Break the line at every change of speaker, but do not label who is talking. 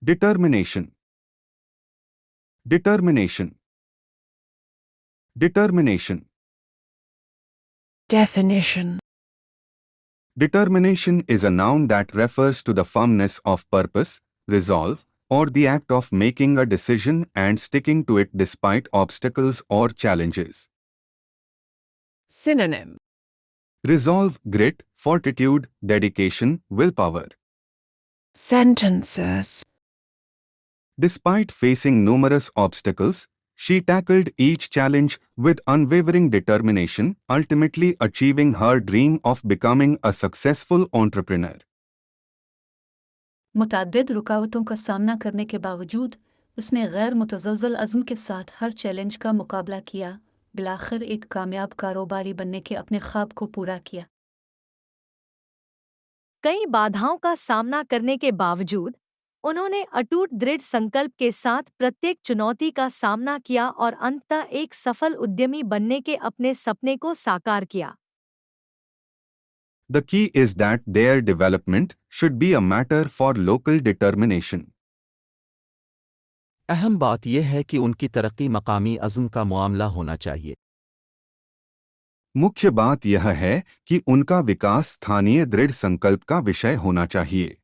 Determination. Determination. Determination.
Definition.
Determination is a noun that refers to the firmness of purpose, resolve, or the act of making a decision and sticking to it despite obstacles or challenges.
Synonym.
Resolve, grit, fortitude, dedication, willpower.
Sentences.
Despite facing numerous obstacles, she tackled each challenge with unwavering determination, ultimately achieving her dream of becoming a successful entrepreneur.
मुतअद्दिद रुकावटों का सामना करने के बावजूद उसने गैर मुतज़लज़ल अज़्म के साथ हर challenge का मुकाबला किया, बिलाखिर एक कामयाब कारोबारी बनने के अपने ख्वाब को पूरा किया।
कई बाधाओं का सामना करने के बावजूद उन्होंने अटूट दृढ़ संकल्प के साथ प्रत्येक चुनौती का सामना किया और अंततः एक सफल उद्यमी बनने के अपने सपने को साकार किया।
The key is that their development should be a matter for local determination.
अहम बात यह है कि उनकी तरक्की मकामी अज़्म का मामला होना चाहिए।
मुख्य बात यह है कि उनका विकास स्थानीय दृढ़ संकल्प का विषय होना चाहिए।